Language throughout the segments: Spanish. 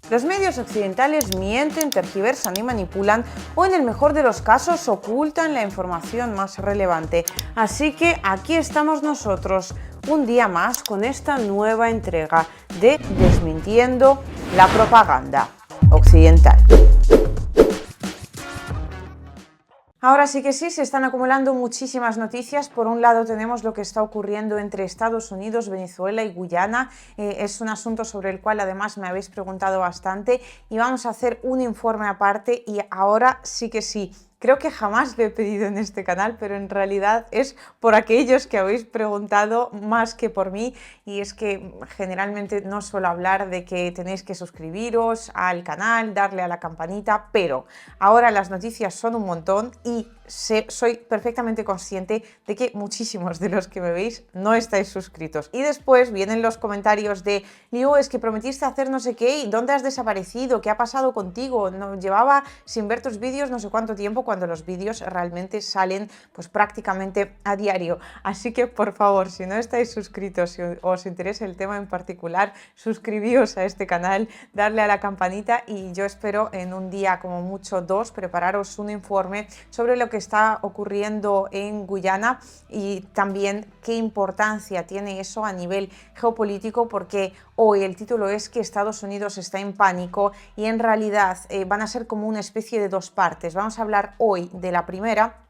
Los medios occidentales mienten, tergiversan y manipulan, o en el mejor de los casos ocultan la información más relevante. Así que aquí estamos nosotros, un día más, con esta nueva entrega de Desmintiendo la propaganda occidental. Ahora sí que sí, se están acumulando muchísimas noticias. Por un lado tenemos lo que está ocurriendo entre Estados Unidos, Venezuela y Guyana. Es un asunto sobre el cual además me habéis preguntado bastante y vamos a hacer un informe aparte y ahora sí que sí. Creo que jamás lo he pedido en este canal, pero en realidad es por aquellos que habéis preguntado más que por mí, y es que generalmente no suelo hablar de que tenéis que suscribiros al canal, darle a la campanita, pero ahora las noticias son un montón y soy perfectamente consciente de que muchísimos de los que me veis no estáis suscritos. Y después vienen los comentarios de Liu, es que prometiste hacer no sé qué, ¿dónde has desaparecido? ¿Qué ha pasado contigo? No, llevaba sin ver tus vídeos no sé cuánto tiempo, cuando los vídeos realmente salen pues prácticamente a diario. Así que por favor, si no estáis suscritos, si os interesa el tema en particular, suscribíos a este canal, darle a la campanita y yo espero en un día, como mucho dos, prepararos un informe sobre lo que está ocurriendo en Guyana y también qué importancia tiene eso a nivel geopolítico, porque hoy el título es que Estados Unidos está en pánico y en realidad van a ser como una especie de dos partes. Vamos a hablar hoy de la primera,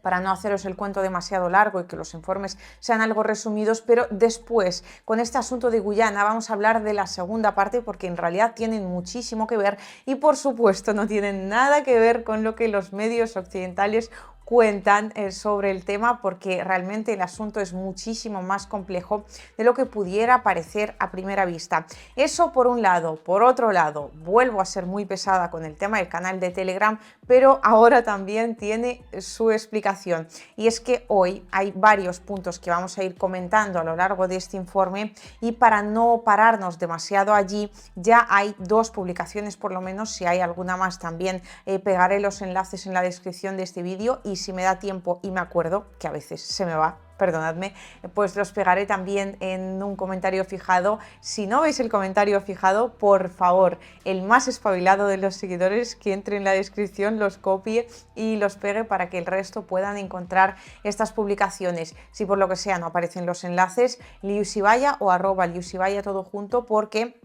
para no haceros el cuento demasiado largo y que los informes sean algo resumidos, pero después, con este asunto de Guyana, vamos a hablar de la segunda parte porque en realidad tienen muchísimo que ver y por supuesto no tienen nada que ver con lo que los medios occidentales cuentan sobre el tema, porque realmente el asunto es muchísimo más complejo de lo que pudiera parecer a primera vista. Eso por un lado. Por otro lado, vuelvo a ser muy pesada con el tema del canal de Telegram, pero ahora también tiene su explicación. Y es que hoy hay varios puntos que vamos a ir comentando a lo largo de este informe y para no pararnos demasiado allí, ya hay dos publicaciones por lo menos. Si hay alguna más también pegaré los enlaces en la descripción de este vídeo y si me da tiempo y me acuerdo, que a veces se me va, perdonadme, pues los pegaré también en un comentario fijado. Si no veis el comentario fijado, por favor, el más espabilado de los seguidores que entre en la descripción, los copie y los pegue para que el resto puedan encontrar estas publicaciones. Si por lo que sea no aparecen los enlaces, liusibaya o @liusibaya todo junto, porque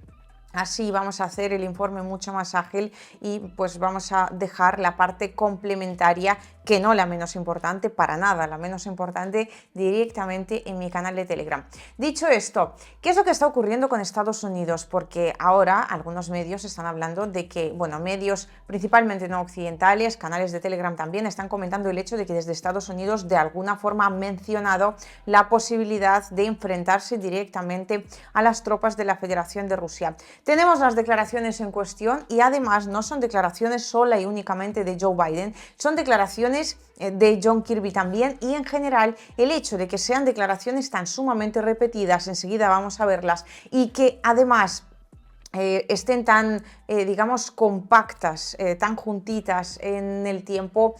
así vamos a hacer el informe mucho más ágil y pues vamos a dejar la parte complementaria, que no la menos importante, para nada, la menos importante, directamente en mi canal de Telegram. Dicho esto, ¿qué es lo que está ocurriendo con Estados Unidos? Porque ahora algunos medios están hablando de que, bueno, medios principalmente no occidentales, canales de Telegram también, están comentando el hecho de que desde Estados Unidos de alguna forma han mencionado la posibilidad de enfrentarse directamente a las tropas de la Federación de Rusia. Tenemos las declaraciones en cuestión y además no son declaraciones sola y únicamente de Joe Biden, son declaraciones de John Kirby también, y en general el hecho de que sean declaraciones tan sumamente repetidas, enseguida vamos a verlas, y que además estén tan, digamos, compactas, tan juntitas en el tiempo,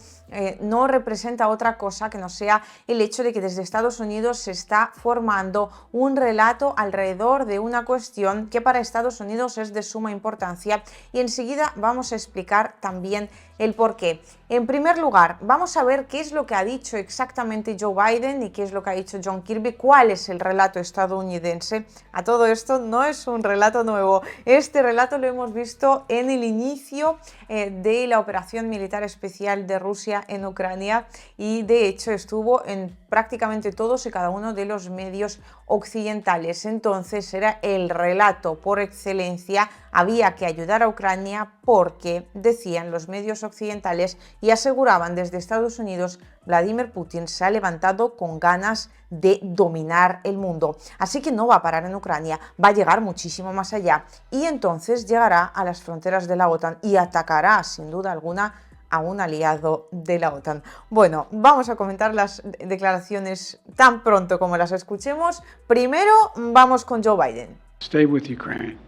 no representa otra cosa que no sea el hecho de que desde Estados Unidos se está formando un relato alrededor de una cuestión que para Estados Unidos es de suma importancia, y enseguida vamos a explicar también el por qué. En primer lugar, vamos a ver qué es lo que ha dicho exactamente Joe Biden y qué es lo que ha dicho John Kirby, cuál es el relato estadounidense. A todo esto no es un relato nuevo, este relato lo hemos visto en el inicio de la operación militar especial de Rusia en Ucrania, y de hecho estuvo en prácticamente todos y cada uno de los medios occidentales. Entonces era el relato por excelencia. Había que ayudar a Ucrania porque, decían los medios occidentales y aseguraban desde Estados Unidos, Vladimir Putin se ha levantado con ganas de dominar el mundo. Así que no va a parar en Ucrania, va a llegar muchísimo más allá y entonces llegará a las fronteras de la OTAN y atacará sin duda alguna a un aliado de la OTAN. Bueno, vamos a comentar las declaraciones tan pronto como las escuchemos. Primero vamos con Joe Biden. Stay with Ukraine,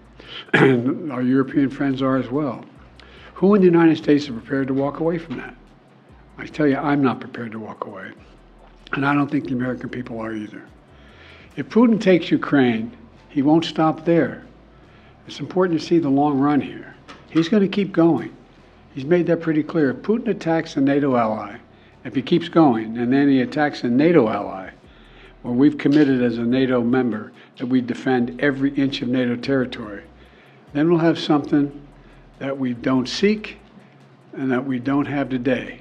and our European friends are as well. Who in the United States are prepared to walk away from that? I tell you, I'm not prepared to walk away, and I don't think the American people are either. If Putin takes Ukraine, he won't stop there. It's important to see the long run here. He's going to keep going. He's made that pretty clear. If Putin attacks a NATO ally, if he keeps going, and then he attacks a NATO ally, well, we've committed as a NATO member that we defend every inch of NATO territory, then we'll have something that we don't seek and that we don't have today.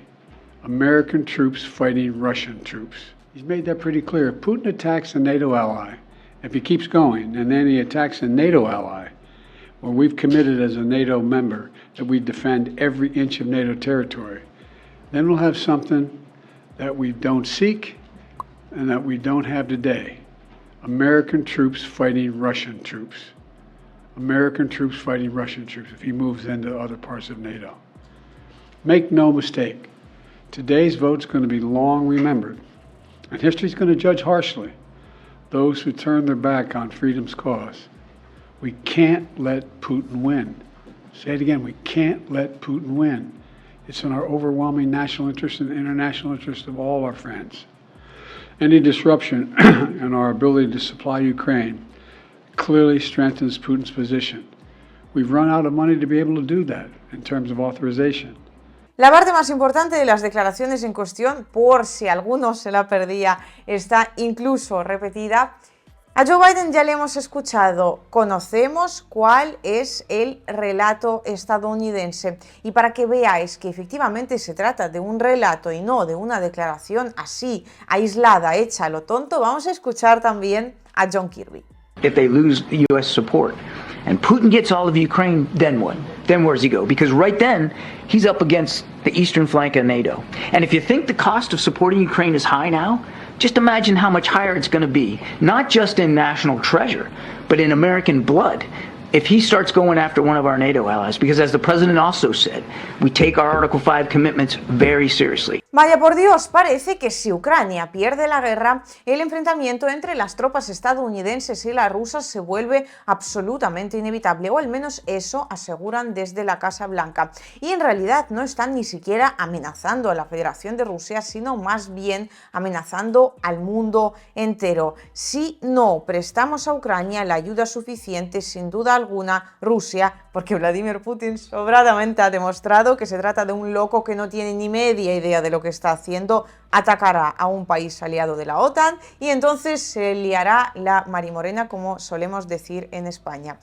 American troops fighting Russian troops. He's made that pretty clear. If Putin attacks a NATO ally, if he keeps going, and then he attacks a NATO ally, well, we've committed as a NATO member that we defend every inch of NATO territory, then we'll have something that we don't seek and that we don't have today. American troops fighting Russian troops. American troops fighting Russian troops if he moves into other parts of NATO. Make no mistake, today's vote's going to be long remembered, and history's going to judge harshly those who turn their back on freedom's cause. We can't let Putin win. Say it again, we can't let Putin win. It's in our overwhelming national interest and international interest of all our friends. Any disruption in our ability to supply Ukraine clearly strengthens Putin's position. We've run out of money to be able to do that in terms of authorization. La parte más importante de las declaraciones en cuestión, por si alguno se la perdía, está incluso repetida. A Joe Biden ya le hemos escuchado, conocemos cuál es el relato estadounidense, y para que veáis que efectivamente se trata de un relato y no de una declaración así, aislada, hecha a lo tonto, vamos a escuchar también a John Kirby. If they lose the U.S. support and Putin gets all of Ukraine, then what? Then where does he go? Because right then, he's up against the eastern flank of NATO. And if you think the cost of supporting Ukraine is high now, just imagine how much higher it's going to be, not just in national treasure, but in American blood, if he starts going after one of our NATO allies. Because as the president also said, we take our Article 5 commitments very seriously. Vaya por Dios, parece que si Ucrania pierde la guerra, el enfrentamiento entre las tropas estadounidenses y las rusas se vuelve absolutamente inevitable, o al menos eso aseguran desde la Casa Blanca. Y en realidad no están ni siquiera amenazando a la Federación de Rusia, sino más bien amenazando al mundo entero. Si no prestamos a Ucrania la ayuda suficiente, sin duda alguna, Rusia, porque Vladimir Putin sobradamente ha demostrado que se trata de un loco que no tiene ni media idea de lo que está haciendo, atacará a un país aliado de la OTAN y entonces se liará la marimorena, como solemos decir en España.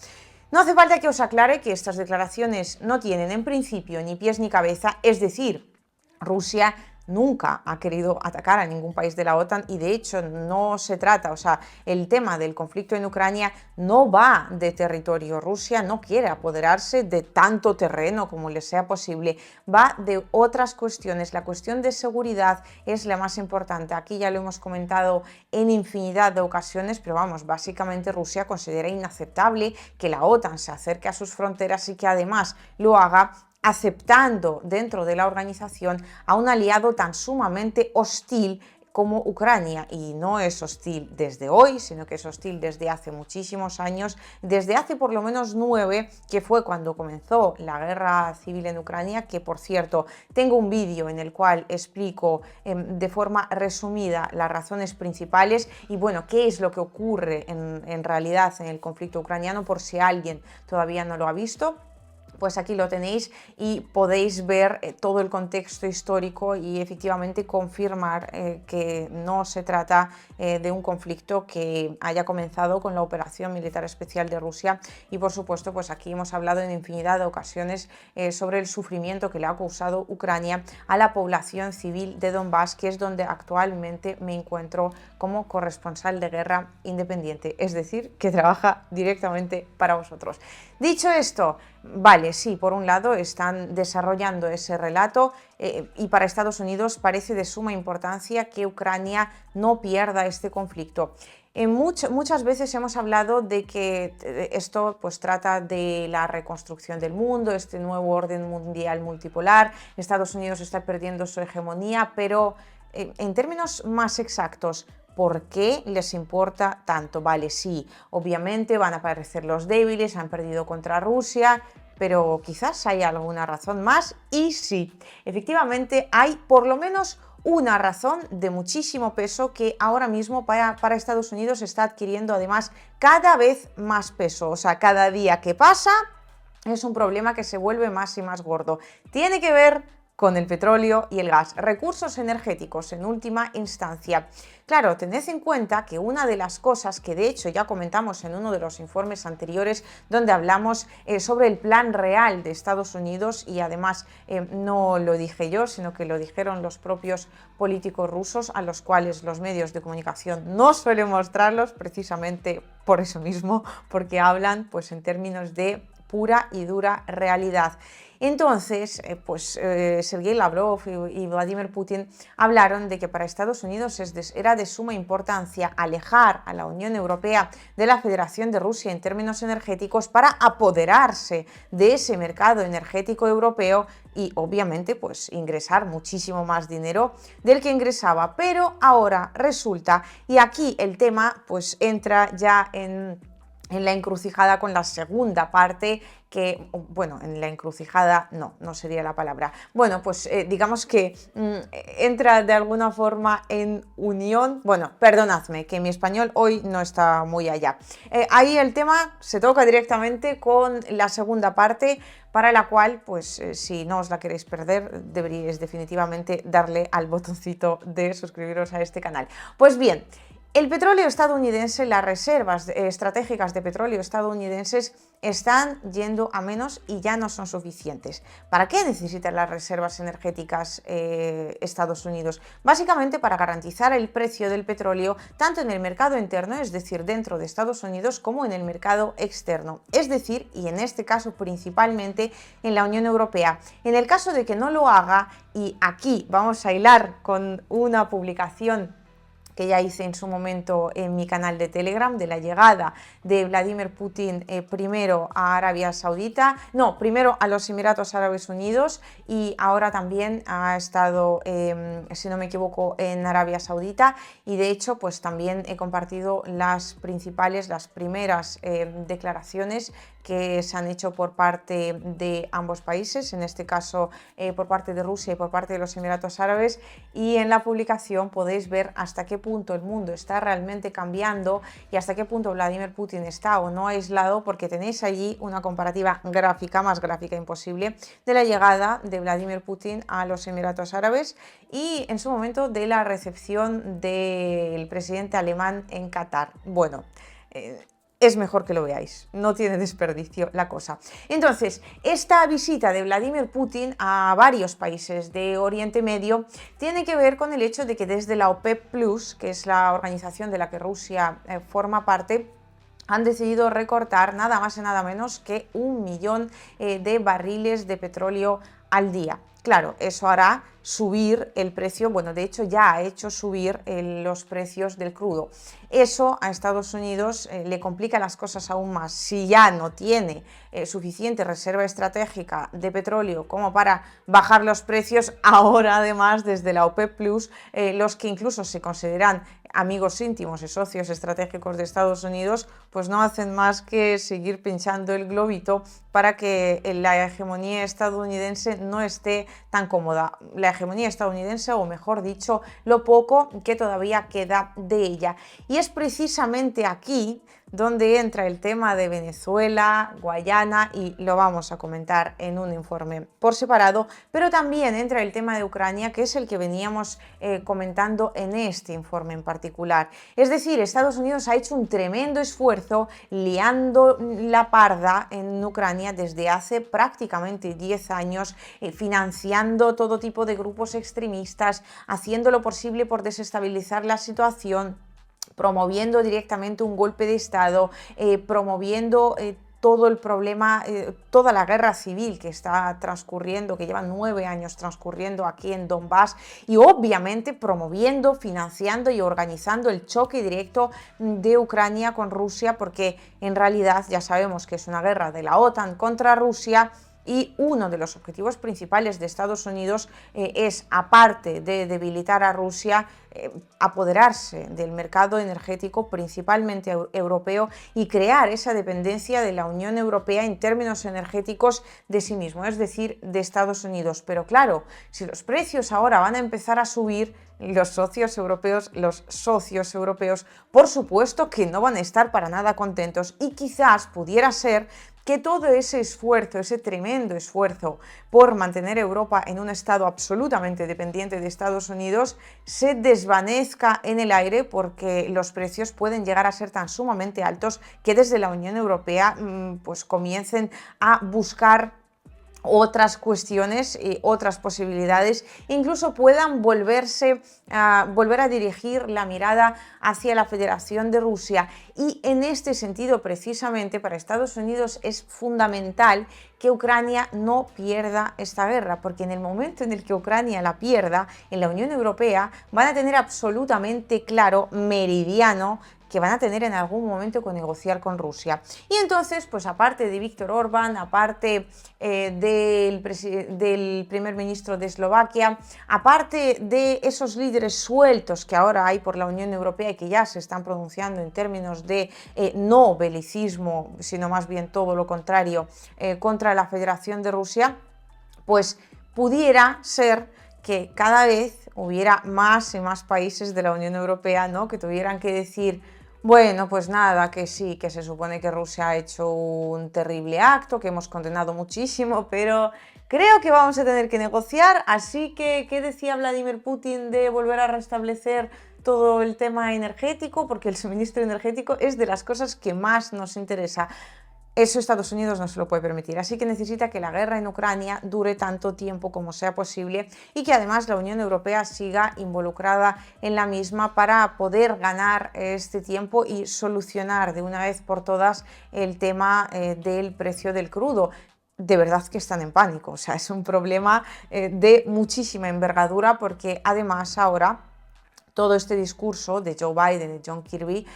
No hace falta que os aclare que estas declaraciones no tienen en principio ni pies ni cabeza, es decir, Rusia nunca ha querido atacar a ningún país de la OTAN y de hecho no se trata, o sea, el tema del conflicto en Ucrania no va de territorio. Rusia no quiere apoderarse de tanto terreno como le sea posible, va de otras cuestiones. La cuestión de seguridad es la más importante. Aquí ya lo hemos comentado en infinidad de ocasiones, pero vamos, básicamente Rusia considera inaceptable que la OTAN se acerque a sus fronteras y que además lo haga aceptando dentro de la organización a un aliado tan sumamente hostil como Ucrania, y no es hostil desde hoy, sino que es hostil desde hace muchísimos años, desde hace por lo menos 9, que fue cuando comenzó la guerra civil en Ucrania, que por cierto tengo un vídeo en el cual explico de forma resumida las razones principales y bueno, qué es lo que ocurre en realidad en el conflicto ucraniano, por si alguien todavía no lo ha visto. Pues aquí lo tenéis y podéis ver todo el contexto histórico y efectivamente confirmar que no se trata de un conflicto que haya comenzado con la operación militar especial de Rusia y por supuesto pues aquí hemos hablado en infinidad de ocasiones sobre el sufrimiento que le ha causado Ucrania a la población civil de Donbass, que es donde actualmente me encuentro como corresponsal de guerra independiente, es decir, que trabaja directamente para vosotros. Dicho esto, vale, sí, por un lado están desarrollando ese relato y para Estados Unidos parece de suma importancia que Ucrania no pierda este conflicto. Muchas veces hemos hablado de que esto pues trata de la reconstrucción del mundo, este nuevo orden mundial multipolar. Estados Unidos está perdiendo su hegemonía, pero en términos más exactos, ¿por qué les importa tanto? Vale, sí, obviamente van a aparecer los débiles, han perdido contra Rusia, pero quizás hay alguna razón más y sí, efectivamente hay por lo menos una razón de muchísimo peso que ahora mismo para Estados Unidos está adquiriendo además cada vez más peso. O sea, cada día que pasa es un problema que se vuelve más y más gordo. Tiene que ver con el petróleo y el gas, recursos energéticos en última instancia. Claro, tened en cuenta que una de las cosas que de hecho ya comentamos en uno de los informes anteriores donde hablamos sobre el plan real de Estados Unidos, y además no lo dije yo, sino que lo dijeron los propios políticos rusos, a los cuales los medios de comunicación no suelen mostrarlos precisamente por eso mismo, porque hablan pues en términos de pura y dura realidad. Entonces, Sergei Lavrov y Vladimir Putin hablaron de que para Estados Unidos era de suma importancia alejar a la Unión Europea de la Federación de Rusia en términos energéticos para apoderarse de ese mercado energético europeo y obviamente pues ingresar muchísimo más dinero del que ingresaba. Pero ahora resulta, y aquí el tema pues entra ya en la encrucijada con la segunda parte, que, bueno, en la encrucijada no sería la palabra. Bueno, pues digamos que entra de alguna forma en unión. Bueno, perdonadme, que mi español hoy no está muy allá. Ahí el tema se toca directamente con la segunda parte, para la cual, pues si no os la queréis perder, deberíais definitivamente darle al botoncito de suscribiros a este canal. Pues bien, el petróleo estadounidense, las reservas estratégicas de petróleo estadounidenses están yendo a menos y ya no son suficientes. ¿Para qué necesitan las reservas energéticas Estados Unidos? Básicamente para garantizar el precio del petróleo tanto en el mercado interno, es decir, dentro de Estados Unidos, como en el mercado externo, es decir, y en este caso principalmente en la Unión Europea. En el caso de que no lo haga, y aquí vamos a hilar con una publicación que ya hice en su momento en mi canal de Telegram, de la llegada de Vladimir Putin primero a Arabia Saudita, primero a los Emiratos Árabes Unidos, y ahora también ha estado, si no me equivoco, en Arabia Saudita, y de hecho pues también he compartido las primeras declaraciones que se han hecho por parte de ambos países, en este caso por parte de Rusia y por parte de los Emiratos Árabes, y en la publicación podéis ver hasta qué punto el mundo está realmente cambiando y hasta qué punto Vladimir Putin está o no aislado, porque tenéis allí una comparativa gráfica, más gráfica imposible, de la llegada de Vladimir Putin a los Emiratos Árabes y en su momento de la recepción del presidente alemán en Qatar. Bueno, es mejor que lo veáis, no tiene desperdicio la cosa. Entonces, esta visita de Vladimir Putin a varios países de Oriente Medio tiene que ver con el hecho de que desde la OPEP Plus, que es la organización de la que Rusia forma parte, han decidido recortar nada más y nada menos que 1 millón de barriles de petróleo al día. Claro, eso hará subir el precio, bueno, de hecho ya ha hecho subir los precios del crudo. Eso a Estados Unidos le complica las cosas aún más. Si ya no tiene suficiente reserva estratégica de petróleo como para bajar los precios, ahora además desde la OPEP Plus, los que incluso se consideran amigos íntimos y socios estratégicos de Estados Unidos, pues no hacen más que seguir pinchando el globito para que la hegemonía estadounidense no esté tan cómoda. La hegemonía estadounidense, o mejor dicho, lo poco que todavía queda de ella. Y es precisamente aquí donde entra el tema de Venezuela, Guayana, y lo vamos a comentar en un informe por separado, pero también entra el tema de Ucrania, que es el que veníamos comentando en este informe en particular. Es decir, Estados Unidos ha hecho un tremendo esfuerzo liando la parda en Ucrania desde hace prácticamente 10 años, financiando todo tipo de grupos extremistas, haciendo lo posible por desestabilizar la situación, promoviendo directamente un golpe de Estado, promoviendo todo el problema, toda la guerra civil que está transcurriendo, que lleva 9 años transcurriendo aquí en Donbass, y obviamente promoviendo, financiando y organizando el choque directo de Ucrania con Rusia, porque en realidad ya sabemos que es una guerra de la OTAN contra Rusia, Y uno de los objetivos principales de Estados Unidos es, aparte de debilitar a Rusia, apoderarse del mercado energético principalmente europeo y crear esa dependencia de la Unión Europea en términos energéticos de sí mismo, es decir, de Estados Unidos. Pero claro, si los precios ahora van a empezar a subir, los socios europeos, por supuesto que no van a estar para nada contentos, y quizás pudiera ser que todo ese esfuerzo, ese tremendo esfuerzo por mantener Europa en un estado absolutamente dependiente de Estados Unidos, se desvanezca en el aire, porque los precios pueden llegar a ser tan sumamente altos que desde la Unión Europea pues comiencen a buscar otras cuestiones y otras posibilidades, incluso puedan volver a dirigir la mirada hacia la Federación de Rusia. Y en este sentido, precisamente, para Estados Unidos es fundamental que Ucrania no pierda esta guerra, porque en el momento en el que Ucrania la pierda, en la Unión Europea van a tener absolutamente claro, meridiano, que van a tener en algún momento que negociar con Rusia. Y entonces, pues aparte de Viktor Orbán, aparte del primer ministro de Eslovaquia, aparte de esos líderes sueltos que ahora hay por la Unión Europea y que ya se están pronunciando en términos de no belicismo, sino más bien todo lo contrario, contra la Federación de Rusia, pues pudiera ser que cada vez hubiera más y más países de la Unión Europea, ¿no?, que tuvieran que decir: bueno, pues nada, que sí, que se supone que Rusia ha hecho un terrible acto, que hemos condenado muchísimo, pero creo que vamos a tener que negociar. Así que, ¿qué decía Vladimir Putin de volver a restablecer todo el tema energético? Porque el suministro energético es de las cosas que más nos interesa. Eso Estados Unidos no se lo puede permitir, así que necesita que la guerra en Ucrania dure tanto tiempo como sea posible y que además la Unión Europea siga involucrada en la misma para poder ganar este tiempo y solucionar de una vez por todas el tema del precio del crudo. De verdad que están en pánico, o sea, es un problema de muchísima envergadura, porque además ahora todo este discurso de Joe Biden, de John Kirby,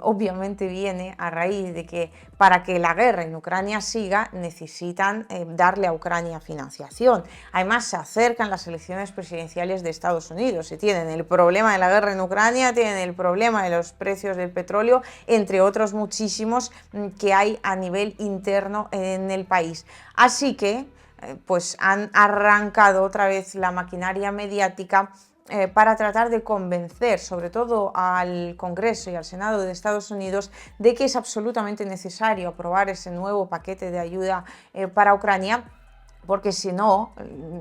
obviamente viene a raíz de que para que la guerra en Ucrania siga necesitan darle a Ucrania financiación. Además, se acercan las elecciones presidenciales de Estados Unidos y tienen el problema de la guerra en Ucrania, tienen el problema de los precios del petróleo, entre otros muchísimos que hay a nivel interno en el país. Así que pues han arrancado otra vez la maquinaria mediática para tratar de convencer sobre todo al Congreso y al Senado de Estados Unidos de que es absolutamente necesario aprobar ese nuevo paquete de ayuda para Ucrania, porque si no,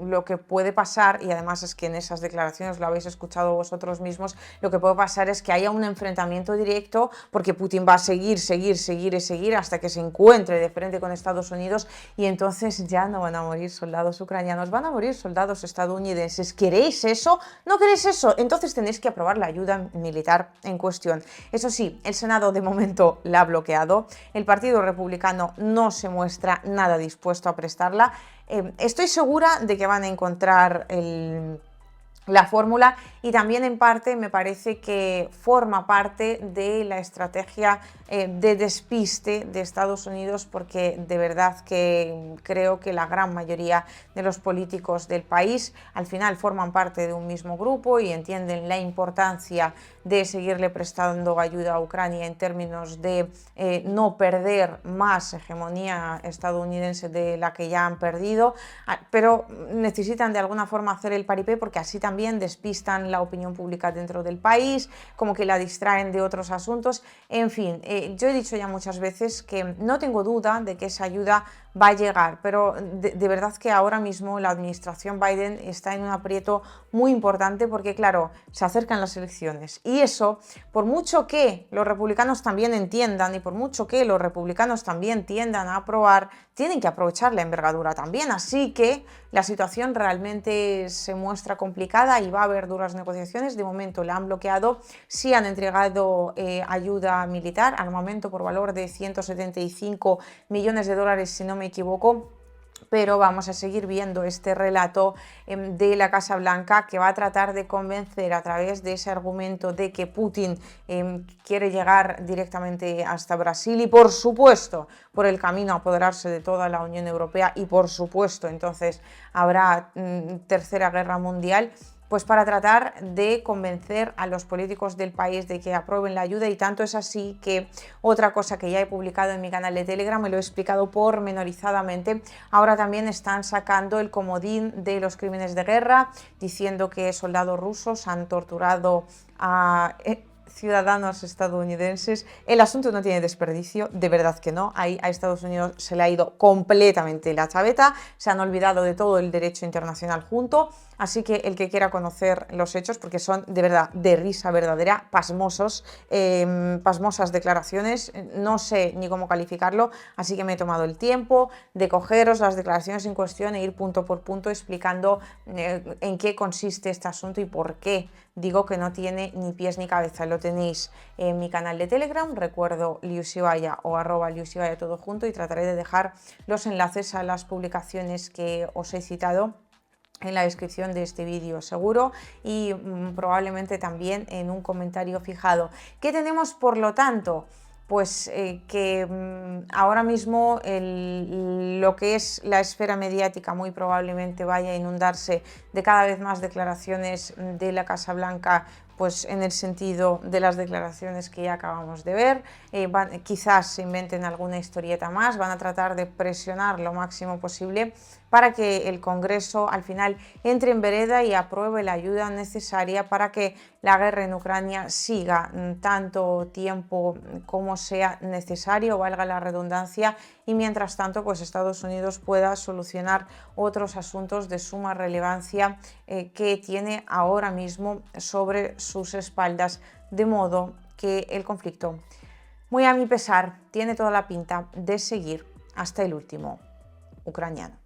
lo que puede pasar, y además es que en esas declaraciones lo habéis escuchado vosotros mismos, lo que puede pasar es que haya un enfrentamiento directo, porque Putin va a seguir hasta que se encuentre de frente con Estados Unidos, y entonces ya no van a morir soldados ucranianos, van a morir soldados estadounidenses. ¿Queréis eso? ¿No queréis eso? Entonces tenéis que aprobar la ayuda militar en cuestión. Eso sí, el Senado de momento la ha bloqueado, el Partido Republicano no se muestra nada dispuesto a prestarla. Estoy segura de que van a encontrar la fórmula, y también en parte me parece que forma parte de la estrategia de despiste de Estados Unidos, porque de verdad que creo que la gran mayoría de los políticos del país al final forman parte de un mismo grupo y entienden la importancia de seguirle prestando ayuda a Ucrania en términos de no perder más hegemonía estadounidense de la que ya han perdido, pero necesitan de alguna forma hacer el paripé, porque así también despistan la opinión pública dentro del país, como que la distraen de otros asuntos. En fin, yo he dicho ya muchas veces que no tengo duda de que esa ayuda va a llegar, pero de verdad que ahora mismo la administración Biden está en un aprieto muy importante, porque claro, se acercan las elecciones y eso, por mucho que los republicanos también entiendan y por mucho que los republicanos también tiendan a aprobar, tienen que aprovechar la envergadura también, así que la situación realmente se muestra complicada y va a haber duras negociaciones. De momento la han bloqueado, sí han entregado ayuda militar, armamento por valor de $175 millones, si no me equivoco, pero vamos a seguir viendo este relato de la Casa Blanca, que va a tratar de convencer a través de ese argumento de que Putin quiere llegar directamente hasta Brasil y, por supuesto, por el camino a apoderarse de toda la Unión Europea y, por supuesto, entonces habrá tercera guerra mundial, pues para tratar de convencer a los políticos del país de que aprueben la ayuda. Y tanto es así que otra cosa que ya he publicado en mi canal de Telegram, me lo he explicado pormenorizadamente, ahora también están sacando el comodín de los crímenes de guerra, diciendo que soldados rusos han torturado a ciudadanos estadounidenses. El asunto no tiene desperdicio, de verdad que no. Ahí a Estados Unidos se le ha ido completamente la chaveta, se han olvidado de todo el derecho internacional junto, así que el que quiera conocer los hechos, porque son de verdad de risa verdadera, pasmosas declaraciones, no sé ni cómo calificarlo, así que me he tomado el tiempo de cogeros las declaraciones en cuestión e ir punto por punto explicando en qué consiste este asunto y por qué digo que no tiene ni pies ni cabeza. Lo tenéis en mi canal de Telegram, recuerdo liusibaya o @liusibaya todo junto, y trataré de dejar los enlaces a las publicaciones que os he citado en la descripción de este vídeo seguro, y probablemente también en un comentario fijado. ¿Qué tenemos, por lo tanto? Pues que ahora mismo lo que es la esfera mediática muy probablemente vaya a inundarse de cada vez más declaraciones de la Casa Blanca, pues en el sentido de las declaraciones que ya acabamos de ver. Quizás se inventen alguna historieta más, van a tratar de presionar lo máximo posible para que el Congreso al final entre en vereda y apruebe la ayuda necesaria para que la guerra en Ucrania siga tanto tiempo como sea necesario, valga la redundancia, y mientras tanto pues Estados Unidos pueda solucionar otros asuntos de suma relevancia que tiene ahora mismo sobre sus espaldas, de modo que el conflicto, muy a mi pesar, tiene toda la pinta de seguir hasta el último ucraniano.